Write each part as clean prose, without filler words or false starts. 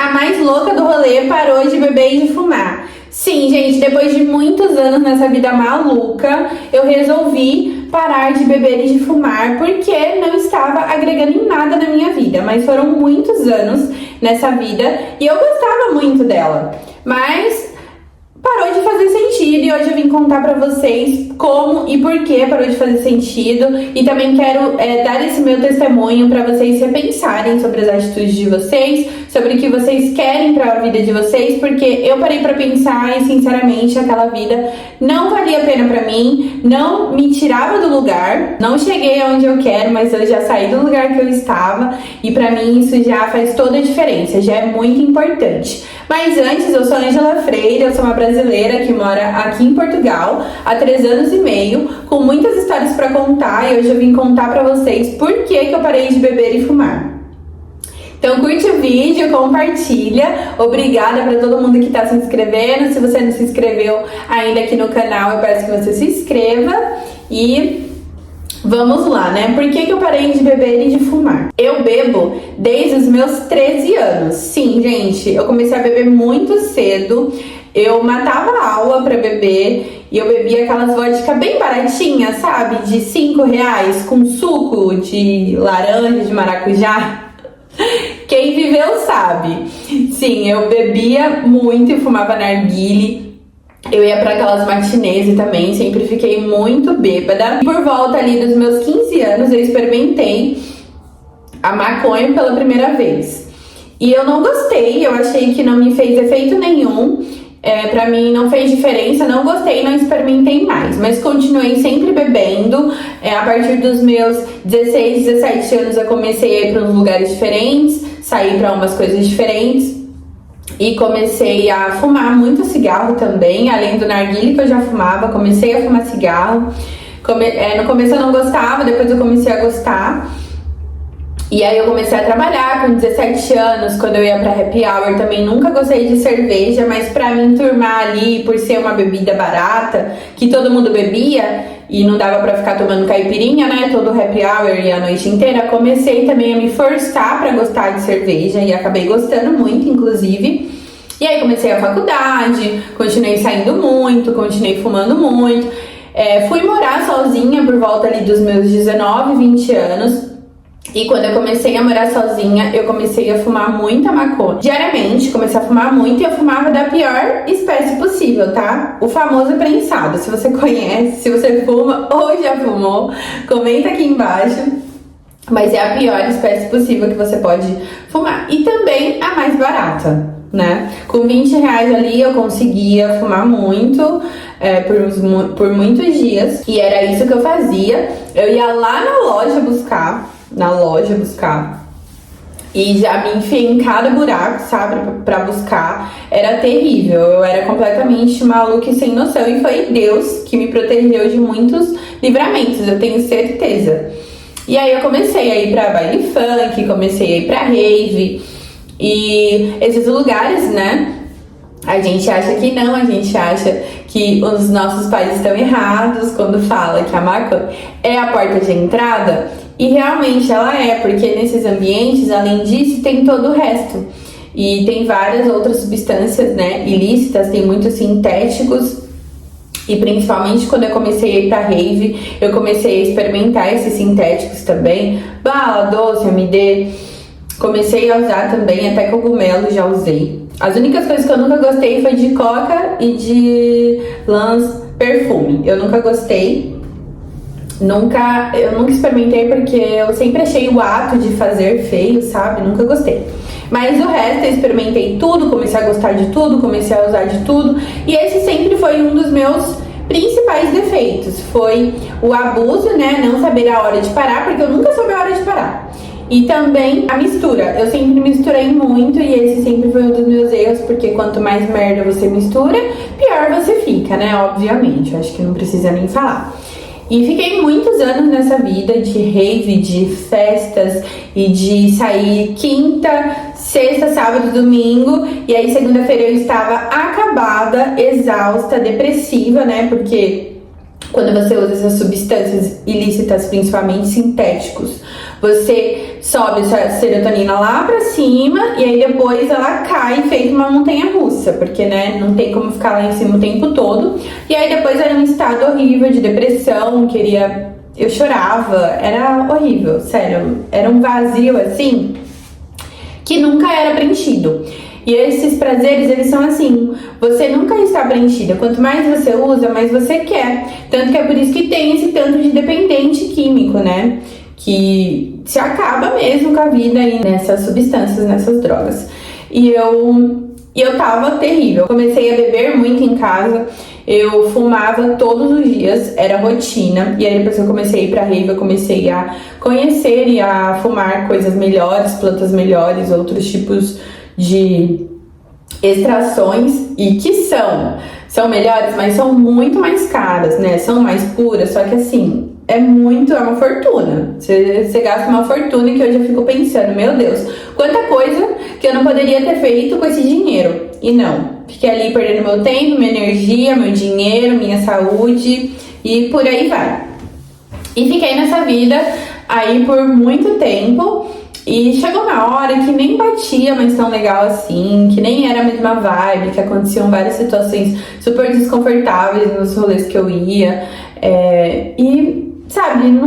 a mais louca do rolê parou de beber e de fumar. Sim, gente, depois de muitos anos nessa vida maluca, eu resolvi parar de beber e de fumar porque não estava agregando em nada na minha vida. Mas foram muitos anos nessa vida e eu gostava muito dela. Mas parou de fazer sentido e hoje eu vim contar pra vocês como e por que parou de fazer sentido. E também quero dar esse meu testemunho pra vocês repensarem sobre as atitudes de vocês, sobre o que vocês querem pra vida de vocês, porque eu parei pra pensar e sinceramente aquela vida não valia a pena pra mim, não me tirava do lugar, não cheguei aonde eu quero, mas eu já saí do lugar que eu estava e pra mim isso já faz toda a diferença, já é muito importante. Mas antes, eu sou Ângela Freire, eu sou uma brasileira que mora aqui em Portugal há 3 anos e meio, com muitas histórias pra contar, e hoje eu vim contar pra vocês por que eu parei de beber e fumar. Então curte o vídeo, compartilha, obrigada pra todo mundo que tá se inscrevendo. Se você não se inscreveu ainda aqui no canal, eu peço que você se inscreva e vamos lá, né? Por que eu parei de beber e de fumar? Eu bebo desde os meus 13 anos. Sim, gente, eu comecei a beber muito cedo. Eu matava a aula pra beber e eu bebia aquelas vodka bem baratinhas, sabe? De 5 reais, com suco de laranja, de maracujá. Quem viveu sabe. Sim, eu bebia muito e fumava narguile. Eu ia pra aquelas matinês também, sempre fiquei muito bêbada. Por volta ali dos meus 15 anos, eu experimentei a maconha pela primeira vez. E eu não gostei, eu achei que não me fez efeito nenhum. Pra mim não fez diferença, não gostei, não experimentei mais. Mas continuei sempre bebendo. A partir dos meus 16, 17 anos eu comecei a ir pra uns lugares diferentes, sair pra umas coisas diferentes. E comecei a fumar muito cigarro também, além do narguilé que eu já fumava, comecei a fumar cigarro. No começo eu não gostava, depois eu comecei a gostar. E aí eu comecei a trabalhar com 17 anos, quando eu ia pra happy hour também nunca gostei de cerveja, mas pra me enturmar ali, por ser uma bebida barata, que todo mundo bebia, e não dava pra ficar tomando caipirinha, né, todo happy hour e a noite inteira, comecei também a me forçar pra gostar de cerveja, e acabei gostando muito, inclusive. E aí comecei a faculdade, continuei saindo muito, continuei fumando muito. Fui morar sozinha por volta ali dos meus 19, 20 anos. E quando eu comecei a morar sozinha, eu comecei a fumar muita maconha. Diariamente, comecei a fumar muito e eu fumava da pior espécie possível, tá? O famoso prensado. Se você conhece, se você fuma ou já fumou, comenta aqui embaixo. Mas é a pior espécie possível que você pode fumar. E também a mais barata, né? Com 20 reais ali eu conseguia fumar muito, por muitos dias. E era isso que eu fazia. Eu ia lá na loja buscar e já me enfiei em cada buraco, sabe, pra buscar. Era terrível, eu era completamente maluca e sem noção, e foi Deus que me protegeu de muitos livramentos, eu tenho certeza. E aí eu comecei a ir pra baile funk, comecei a ir pra rave, e esses lugares, né, a gente acha que não, a gente acha que os nossos pais estão errados quando fala que a maconha é a porta de entrada. E realmente ela é, porque nesses ambientes, além disso, tem todo o resto. E tem várias outras substâncias, né, ilícitas, tem muitos sintéticos. E principalmente quando eu comecei a ir pra rave, eu comecei a experimentar esses sintéticos também. Bala, doce, MD. Comecei a usar também, até cogumelo já usei. As únicas coisas que eu nunca gostei foi de coca e de perfume. Eu nunca gostei. Eu nunca experimentei porque eu sempre achei o ato de fazer feio, sabe? Nunca gostei. Mas o resto eu experimentei tudo, comecei a gostar de tudo, comecei a usar de tudo. E esse sempre foi um dos meus principais defeitos. Foi o abuso, né? Não saber a hora de parar, porque eu nunca soube a hora de parar. E também a mistura. Eu sempre misturei muito e esse sempre foi um dos meus erros, porque quanto mais merda você mistura, pior você fica, né? Obviamente, eu acho que não precisa nem falar. E fiquei muitos anos nessa vida de rave, de festas e de sair quinta, sexta, sábado, domingo. E aí segunda-feira eu estava acabada, exausta, depressiva, né? Porque quando você usa essas substâncias ilícitas, principalmente sintéticos, você sobe essa serotonina lá pra cima e aí depois ela cai feito uma montanha-russa, porque, né, não tem como ficar lá em cima o tempo todo. E aí depois era um estado horrível de depressão, eu chorava, era horrível, sério, era um vazio assim que nunca era preenchido. E esses prazeres, eles são assim, você nunca está preenchida. Quanto mais você usa, mais você quer. Tanto que é por isso que tem esse tanto de dependente químico, né? Que se acaba mesmo com a vida aí nessas substâncias, nessas drogas. E eu tava terrível. Comecei a beber muito em casa. Eu fumava todos os dias, era rotina. E aí depois que eu comecei a ir pra rave, eu comecei a conhecer e a fumar coisas melhores, plantas melhores, outros tipos de extrações, e que são melhores, mas são muito mais caras, né? São mais puras, só que assim, é uma fortuna. Você gasta uma fortuna que eu já fico pensando, meu Deus, quanta coisa que eu não poderia ter feito com esse dinheiro. E não, fiquei ali perdendo meu tempo, minha energia, meu dinheiro, minha saúde e por aí vai. E fiquei nessa vida aí por muito tempo. E chegou uma hora que nem batia mais tão legal assim, que nem era a mesma vibe, que aconteciam várias situações super desconfortáveis nos rolês que eu ia. E, sabe,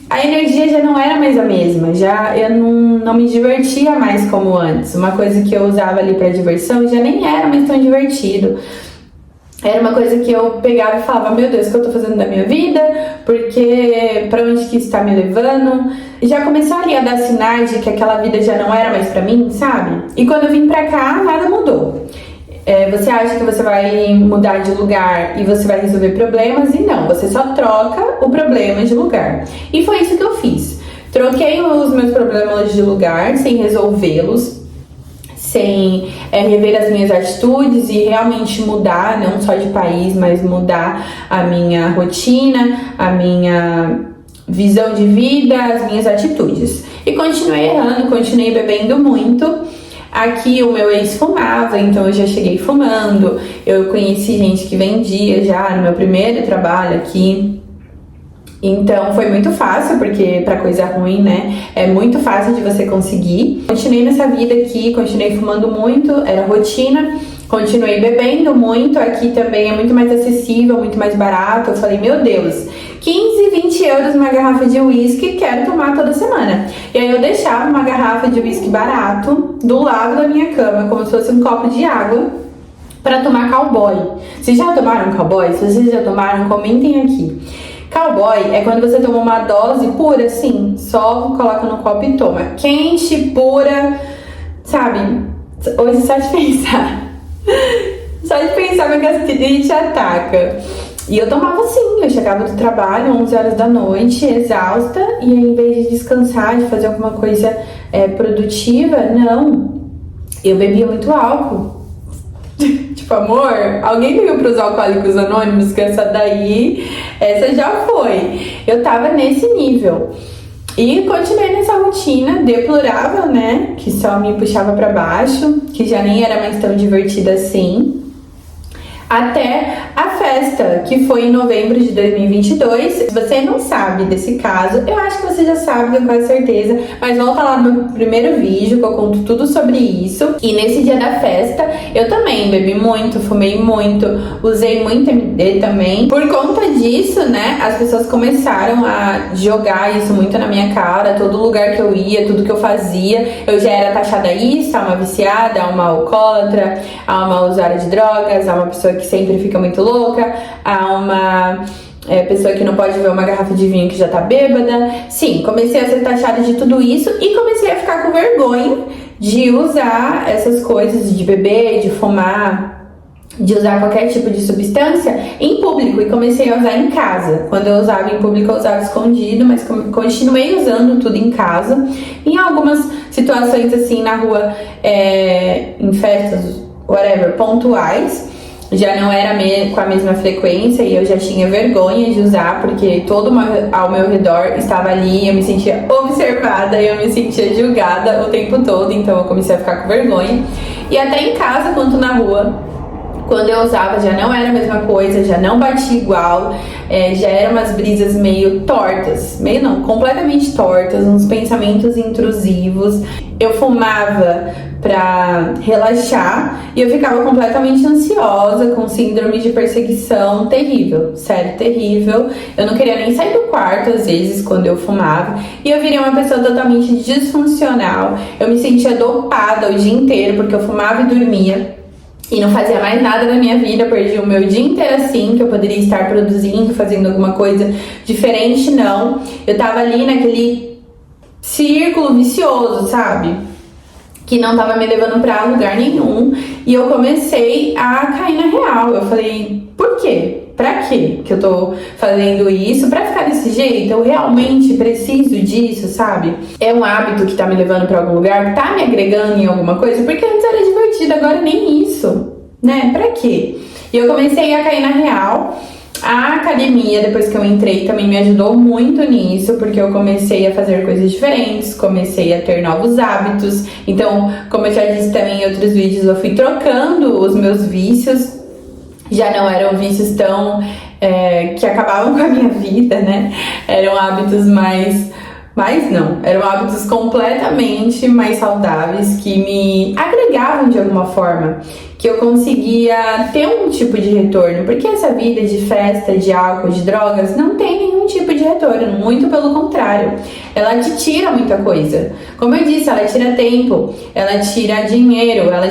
a energia já não era mais a mesma, eu não me divertia mais como antes. Uma coisa que eu usava ali pra diversão já nem era mais tão divertido. Era uma coisa que eu pegava e falava, meu Deus, o que eu tô fazendo da minha vida? Porque pra onde que isso tá me levando? E já começou ali a dar sinais de que aquela vida já não era mais pra mim, sabe? E quando eu vim pra cá, nada mudou. Você acha que você vai mudar de lugar e você vai resolver problemas? E não, você só troca o problema de lugar. E foi isso que eu fiz. Troquei os meus problemas de lugar sem resolvê-los, sem rever as minhas atitudes e realmente mudar, não só de país, mas mudar a minha rotina, a minha visão de vida, as minhas atitudes. E continuei errando, continuei bebendo muito. Aqui o meu ex fumava, então eu já cheguei fumando. Eu conheci gente que vendia já no meu primeiro trabalho aqui. Então foi muito fácil, porque pra coisa ruim, né, é muito fácil de você conseguir. Continuei nessa vida aqui, continuei fumando muito, era rotina. Continuei bebendo muito, aqui também é muito mais acessível, muito mais barato. Eu falei, meu Deus, 15, 20 euros uma garrafa de uísque, quero tomar toda semana. E aí eu deixava uma garrafa de uísque barato do lado da minha cama, como se fosse um copo de água, pra tomar cowboy. Vocês já tomaram cowboy? Se vocês já tomaram, comentem aqui. Cowboy é quando você toma uma dose pura, assim, só coloca no copo e toma. Quente, pura, sabe? Hoje só de pensar. Só de pensar minha gastrite ataca. E eu tomava assim, eu chegava do trabalho 11 horas da noite, exausta, e aí, em vez de descansar, de fazer alguma coisa produtiva, não. Eu bebia muito álcool. Tipo, amor, alguém ligou pros Alcoólicos Anônimos, que essa já foi. Eu tava nesse nível. E continuei nessa rotina deplorável, né? Que só me puxava pra baixo, que já nem era mais tão divertida assim. Até a festa, que foi em novembro de 2022. Se você não sabe desse caso, eu acho que você já sabe, com quase certeza, mas volta lá no meu primeiro vídeo que eu conto tudo sobre isso. E nesse dia da festa, eu também bebi muito, fumei muito, usei muito MD também. Por conta disso, né, as pessoas começaram a jogar isso muito na minha cara. Todo lugar que eu ia, tudo que eu fazia, eu já era taxada a isso, a uma viciada, a uma alcoólatra, a uma usuária de drogas, a uma pessoa que sempre fica muito louca, a uma pessoa que não pode ver uma garrafa de vinho que já tá bêbada. Sim, comecei a ser taxada de tudo isso e comecei a ficar com vergonha de usar essas coisas, de beber, de fumar, de usar qualquer tipo de substância em público, e comecei a usar em casa. Quando eu usava em público, eu usava escondido, mas continuei usando tudo em casa. Em algumas situações assim, na rua, em festas, whatever, pontuais, já não era com a mesma frequência e eu já tinha vergonha de usar, porque todo ao meu redor estava ali, eu me sentia observada, eu me sentia julgada o tempo todo, então eu comecei a ficar com vergonha. E até em casa, quanto na rua, Quando eu usava já não era a mesma coisa, já não batia igual, já eram umas brisas meio tortas, meio não, completamente tortas, uns pensamentos intrusivos. Eu fumava pra relaxar e eu ficava completamente ansiosa, com síndrome de perseguição terrível, sério, terrível. Eu não queria nem sair do quarto às vezes quando eu fumava e eu virei uma pessoa totalmente disfuncional. Eu me sentia dopada o dia inteiro porque eu fumava e dormia. E não fazia mais nada na minha vida, eu perdi o meu dia inteiro assim, que eu poderia estar produzindo, fazendo alguma coisa diferente, não. Eu tava ali naquele círculo vicioso, sabe? Que não tava me levando pra lugar nenhum. E eu comecei a cair na real. Eu falei, por quê? Pra quê que eu tô fazendo isso? Pra ficar desse jeito? Eu realmente preciso disso, sabe? É um hábito que tá me levando pra algum lugar, que tá me agregando em alguma coisa, porque antes era divertido, agora nem isso, né? Pra quê? E eu comecei a cair na real. A academia, depois que eu entrei, também me ajudou muito nisso, porque eu comecei a fazer coisas diferentes, comecei a ter novos hábitos. Então, como eu já disse também em outros vídeos, eu fui trocando os meus vícios. Já não eram vícios tão que acabavam com a minha vida, né? Eram hábitos eram hábitos completamente mais saudáveis, que me agregavam de alguma forma, que eu conseguia ter um tipo de retorno, porque essa vida de festa, de álcool, de drogas, não tem nenhum tipo de retorno, muito pelo contrário, ela te tira muita coisa. Como eu disse, ela tira tempo, ela tira dinheiro, ela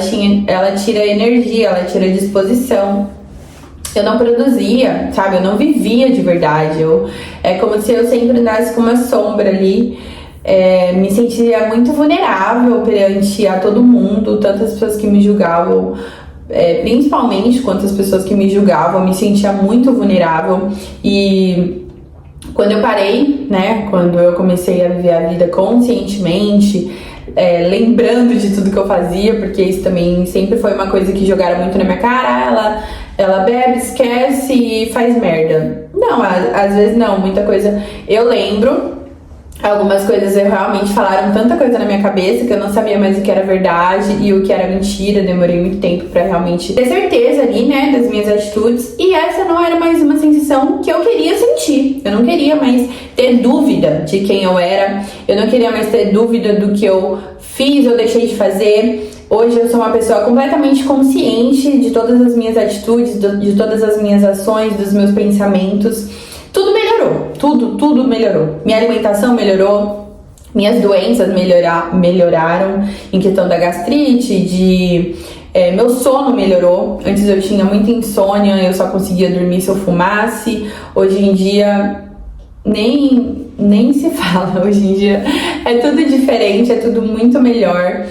tira energia, ela tira disposição. Eu não produzia, sabe? Eu não vivia de verdade. É como se eu sempre andasse com uma sombra ali. Me sentia muito vulnerável perante a todo mundo, tantas pessoas que me julgavam, principalmente quantas pessoas que me julgavam, me sentia muito vulnerável. E quando eu parei, né? Quando eu comecei a viver a vida conscientemente, lembrando de tudo que eu fazia, porque isso também sempre foi uma coisa que jogaram muito na minha cara. Ela bebe, esquece e faz merda. Não, às vezes não, muita coisa. Eu lembro, algumas coisas realmente falaram tanta coisa na minha cabeça que eu não sabia mais o que era verdade e o que era mentira. Demorei muito tempo pra realmente ter certeza ali, né, das minhas atitudes. E essa não era mais uma sensação que eu queria sentir. Eu não queria mais ter dúvida de quem eu era. Eu não queria mais ter dúvida do que eu fiz ou deixei de fazer. Hoje eu sou uma pessoa completamente consciente de todas as minhas atitudes, de todas as minhas ações, dos meus pensamentos. Tudo melhorou, tudo melhorou. Minha alimentação melhorou, minhas doenças melhoraram, em questão da gastrite, meu sono melhorou. Antes eu tinha muita insônia, eu só conseguia dormir se eu fumasse. Hoje em dia nem se fala, hoje em dia é tudo diferente, é tudo muito melhor.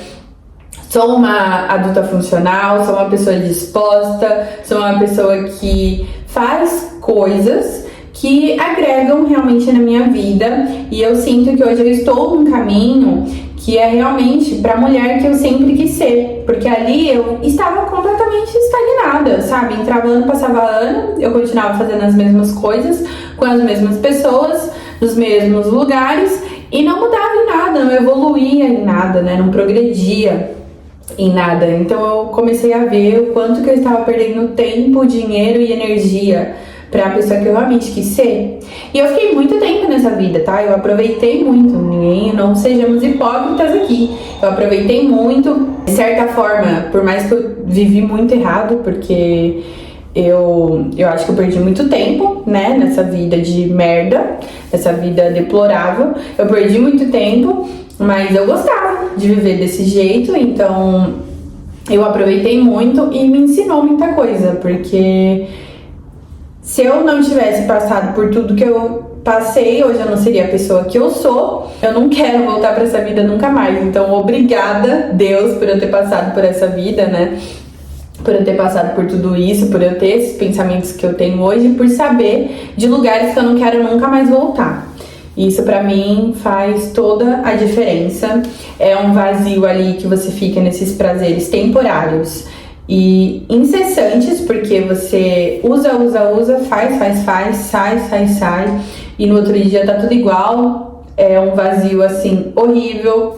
Sou uma adulta funcional, sou uma pessoa disposta, sou uma pessoa que faz coisas que agregam realmente na minha vida, e eu sinto que hoje eu estou num caminho que é realmente para a mulher que eu sempre quis ser, porque ali eu estava completamente estagnada, sabe? Entrava ano, passava ano, eu continuava fazendo as mesmas coisas, com as mesmas pessoas, nos mesmos lugares, e não mudava em nada, não evoluía em nada, né? Não progredia em nada. Então eu comecei a ver o quanto que eu estava perdendo tempo, dinheiro e energia para a pessoa que eu realmente quis ser. E eu fiquei muito tempo nessa vida, tá? Eu aproveitei muito, não sejamos hipócritas aqui. Eu aproveitei muito, de certa forma, por mais que eu vivi muito errado, porque eu acho que eu perdi muito tempo, né, nessa vida de merda, nessa vida deplorável. Eu perdi muito tempo, mas eu gostava de viver desse jeito, então eu aproveitei muito e me ensinou muita coisa, porque se eu não tivesse passado por tudo que eu passei, hoje eu não seria a pessoa que eu sou. Eu não quero voltar pra essa vida nunca mais, então obrigada, Deus, por eu ter passado por essa vida, né? Por eu ter passado por tudo isso, por eu ter esses pensamentos que eu tenho hoje, por saber de lugares que eu não quero nunca mais voltar. Isso pra mim faz toda a diferença. É um vazio ali que você fica nesses prazeres temporários e incessantes, porque você usa, faz, sai, e no outro dia tá tudo igual. É um vazio assim horrível.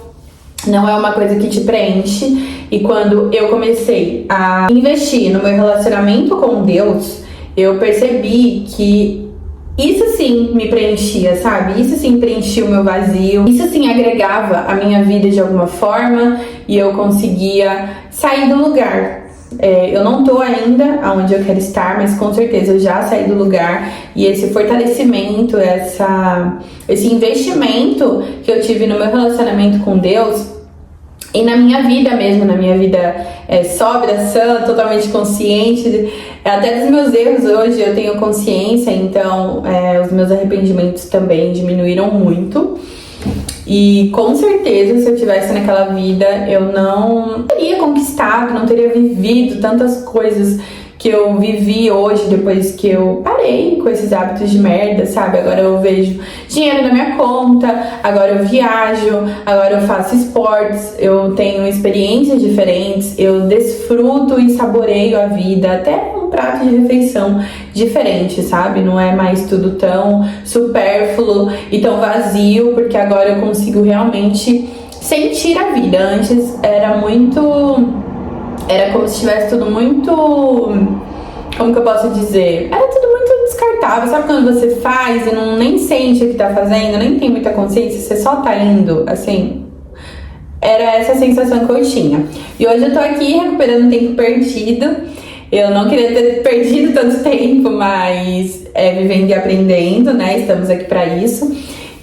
não é uma coisa que te preenche. E quando eu comecei a investir no meu relacionamento com Deus, eu percebi que isso sim me preenchia, sabe? Isso sim preenchia o meu vazio, isso sim agregava a minha vida de alguma forma e eu conseguia sair do lugar. Eu não tô ainda onde eu quero estar, mas com certeza eu já saí do lugar. E esse fortalecimento, esse investimento que eu tive no meu relacionamento com Deus e na minha vida mesmo, na minha vida sóbria, sã, totalmente consciente, até dos meus erros hoje eu tenho consciência, então os meus arrependimentos também diminuíram muito. E com certeza, se eu tivesse naquela vida, eu não teria conquistado, não teria vivido tantas coisas que eu vivi hoje, depois que eu parei com esses hábitos de merda, sabe? Agora eu vejo dinheiro na minha conta, agora eu viajo, agora eu faço esportes, eu tenho experiências diferentes, eu desfruto e saboreio a vida, até um prato de refeição diferente, sabe? Não é mais tudo tão supérfluo e tão vazio, porque agora eu consigo realmente sentir a vida. Antes era como se tivesse tudo muito... Como que eu posso dizer? Era tudo muito descartável. Sabe quando você faz e nem sente o que tá fazendo? Nem tem muita consciência, você só tá indo, assim... Era essa sensação que eu tinha. E hoje eu tô aqui recuperando tempo perdido. Eu não queria ter perdido tanto tempo, mas vivendo e aprendendo, né? Estamos aqui pra isso.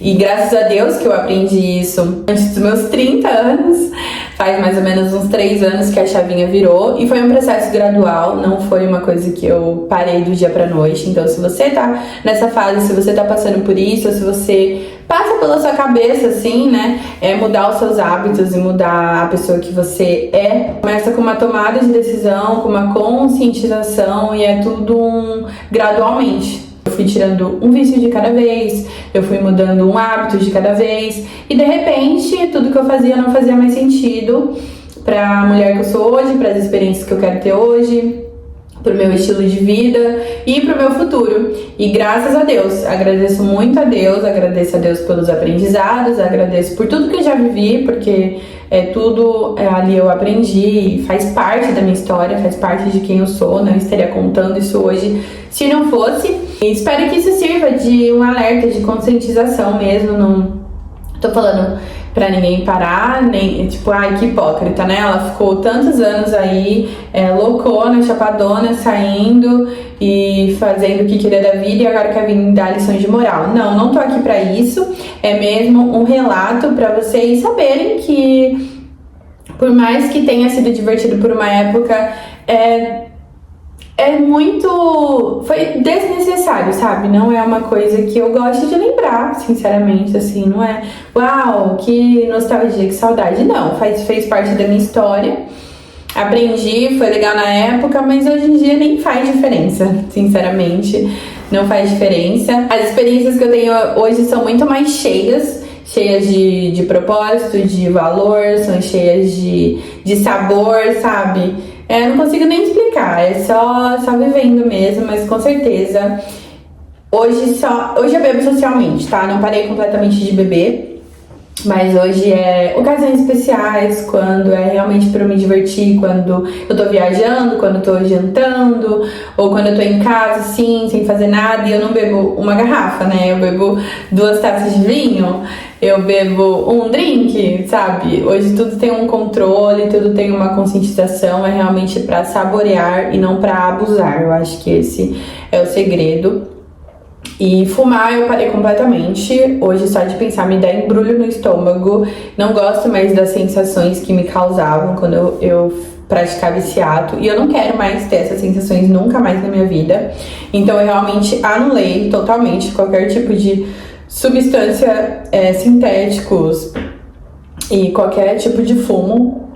E graças a Deus que eu aprendi isso antes dos meus 30 anos. Faz mais ou menos uns 3 anos que a chavinha virou. E foi um processo gradual, não foi uma coisa que eu parei do dia pra noite. Então, se você tá nessa fase, se você tá passando por isso, se você passa pela sua cabeça, assim, né? Mudar os seus hábitos e mudar a pessoa que você é. Começa com uma tomada de decisão, com uma conscientização e é tudo gradualmente. Eu fui tirando um vício de cada vez, eu fui mudando um hábito de cada vez e de repente tudo que eu fazia não fazia mais sentido pra mulher que eu sou hoje, para as experiências que eu quero ter hoje, pro meu estilo de vida e pro meu futuro. E graças a Deus, agradeço muito a Deus, agradeço a Deus pelos aprendizados, agradeço por tudo que eu já vivi, porque tudo ali eu aprendi, faz parte da minha história, faz parte de quem eu sou, não estaria contando isso hoje se não fosse. E espero que isso sirva de um alerta, de conscientização mesmo, não tô falando pra ninguém parar, nem tipo, ai que hipócrita, né? Ela ficou tantos anos aí, loucona, chapadona, saindo e fazendo o que queria da vida e agora quer vir dar lições de moral. Não tô aqui pra isso, é mesmo um relato pra vocês saberem que por mais que tenha sido divertido por uma época, foi desnecessário, sabe? Não é uma coisa que eu gosto de lembrar, sinceramente, assim, não é uau, que nostalgia, que saudade, não, fez parte da minha história, aprendi, foi legal na época, mas hoje em dia nem faz diferença, sinceramente, não faz diferença. As experiências que eu tenho hoje são muito mais cheias de propósito, de valor, são cheias de sabor, sabe? Não consigo nem explicar, é só vivendo mesmo, mas com certeza hoje eu bebo socialmente, tá? Não parei completamente de beber, mas hoje é ocasiões especiais, quando é realmente pra eu me divertir, quando eu tô viajando, quando eu tô jantando, ou quando eu tô em casa, assim, sem fazer nada, e eu não bebo uma garrafa, né? Eu bebo 2 taças de vinho, eu bebo um drink, sabe? Hoje tudo tem um controle, tudo tem uma conscientização, é realmente pra saborear e não pra abusar. Eu acho que esse é o segredo. E fumar eu parei completamente. Hoje só de pensar me dá embrulho no estômago. Não gosto mais das sensações que me causavam quando eu praticava esse ato. E eu não quero mais ter essas sensações nunca mais na minha vida. Então eu realmente anulei totalmente qualquer tipo de substância sintéticos e qualquer tipo de fumo.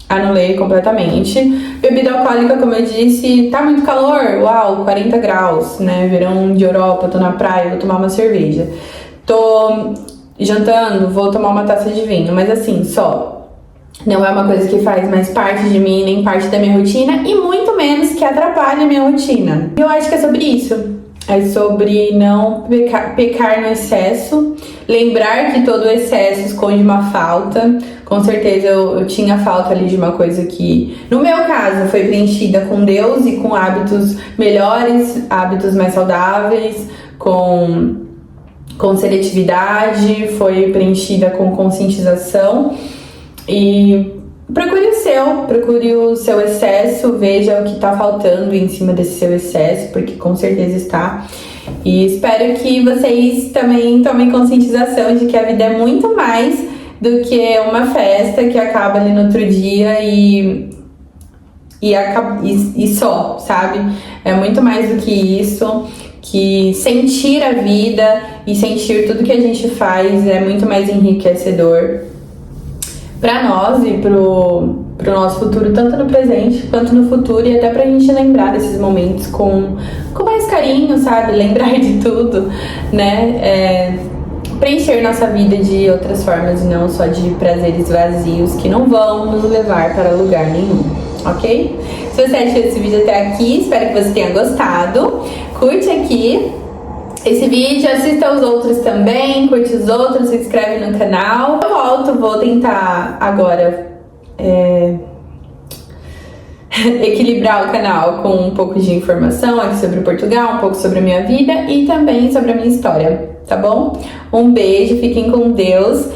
Anulei completamente. Bebida alcoólica, como eu disse, tá muito calor? Uau, 40 graus, né? Verão de Europa, tô na praia, vou tomar uma cerveja. Tô jantando, vou tomar uma taça de vinho, mas assim, só. Não é uma coisa que faz mais parte de mim, nem parte da minha rotina, e muito menos que atrapalhe a minha rotina. Eu acho que é sobre isso. é sobre não pecar no excesso, lembrar que todo excesso esconde uma falta. Com certeza eu tinha falta ali de uma coisa que, no meu caso, foi preenchida com Deus e com hábitos melhores, hábitos mais saudáveis, com seletividade, foi preenchida com conscientização. E procure o seu excesso, veja o que está faltando em cima desse seu excesso, porque com certeza está. E espero que vocês também tomem conscientização de que a vida é muito mais do que uma festa que acaba ali no outro dia e só, sabe? É muito mais do que isso, que sentir a vida e sentir tudo que a gente faz é muito mais enriquecedor para nós e pro nosso futuro, tanto no presente quanto no futuro, e até pra gente lembrar desses momentos com mais carinho, sabe? Lembrar de tudo, né? Preencher nossa vida de outras formas e não só de prazeres vazios que não vão nos levar para lugar nenhum, ok? Se você achou esse vídeo até aqui, espero que você tenha gostado. Curte aqui esse vídeo, assista os outros também, curte os outros, se inscreve no canal. Eu vou tentar agora equilibrar o canal com um pouco de informação aqui sobre Portugal, um pouco sobre a minha vida e também sobre a minha história, tá bom? Um beijo, fiquem com Deus.